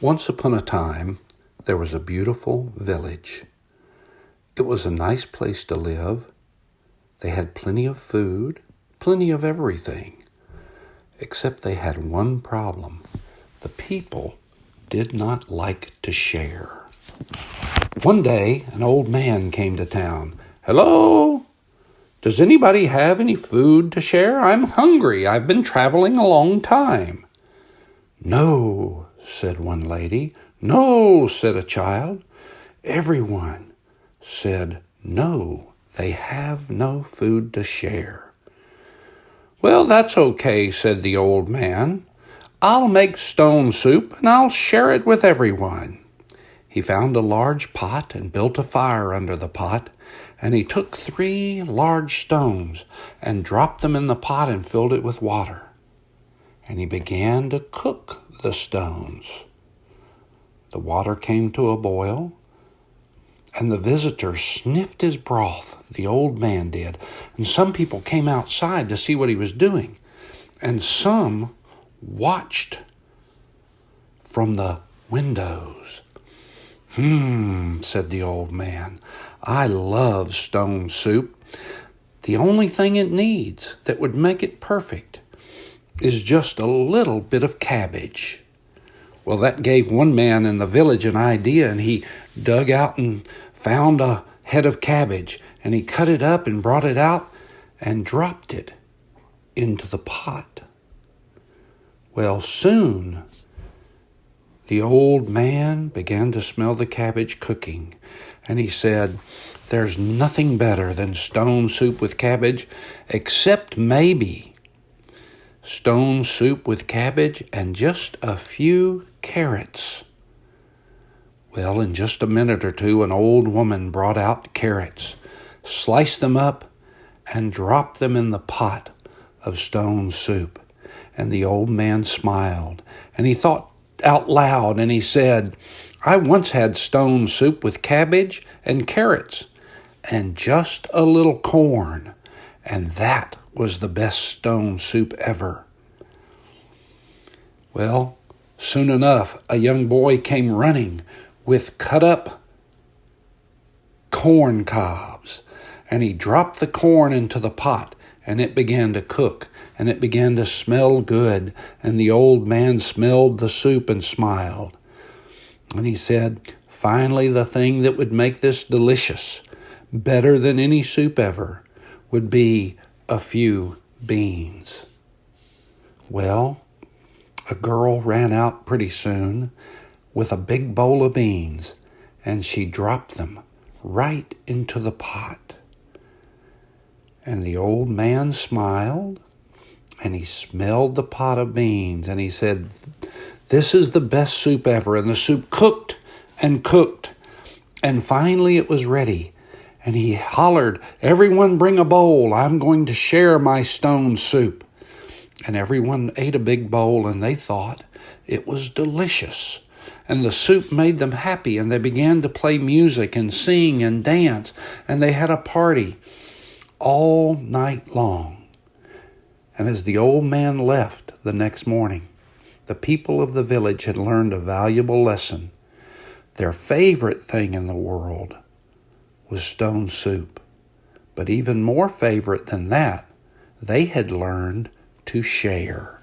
Once upon a time, there was a beautiful village. It was a nice place to live. They had plenty of food, plenty of everything. Except they had one problem. The people did not like to share. One day, an old man came to town. "Hello? Does anybody have any food to share? I'm hungry. I've been traveling a long time." "No," said one lady. "No," said a child. Everyone said no. They have no food to share. "Well, that's okay," said the old man. "I'll make stone soup and I'll share it with everyone." He found a large pot and built a fire under the pot, and he took 3 large stones and dropped them in the pot and filled it with water. And he began to cook the stones. The water came to a boil, and the visitor sniffed his broth, the old man did, and some people came outside to see what he was doing, and some watched from the windows. Said the old man, "I love stone soup. The only thing it needs that would make it perfect is just a little bit of cabbage." Well, that gave one man in the village an idea, and he dug out and found a head of cabbage, and he cut it up and brought it out and dropped it into the pot. Well, soon the old man began to smell the cabbage cooking, and he said, "There's nothing better than stone soup with cabbage, except maybe stone soup with cabbage and just a few carrots." Well, in just a minute or two, an old woman brought out carrots, sliced them up, and dropped them in the pot of stone soup. And the old man smiled, and he thought out loud, and he said, "I once had stone soup with cabbage and carrots and just a little corn, and that was the best stone soup ever." Well, soon enough, a young boy came running with cut up corn cobs, and he dropped the corn into the pot, and it began to cook, and it began to smell good, and the old man smelled the soup and smiled. And he said, finally, the thing that would make this delicious, better than any soup ever, would be a few beans. Well, a girl ran out pretty soon with a big bowl of beans, and she dropped them right into the pot. And the old man smiled, and he smelled the pot of beans, and he said, "This is the best soup ever." And the soup cooked and cooked, and finally it was ready. And he hollered, "Everyone bring a bowl. I'm going to share my stone soup." And everyone ate a big bowl, and they thought it was delicious. And the soup made them happy, and they began to play music and sing and dance, and they had a party all night long. And as the old man left the next morning, the people of the village had learned a valuable lesson. Their favorite thing in the world was stone soup. But even more favorite than that, they had learned to share.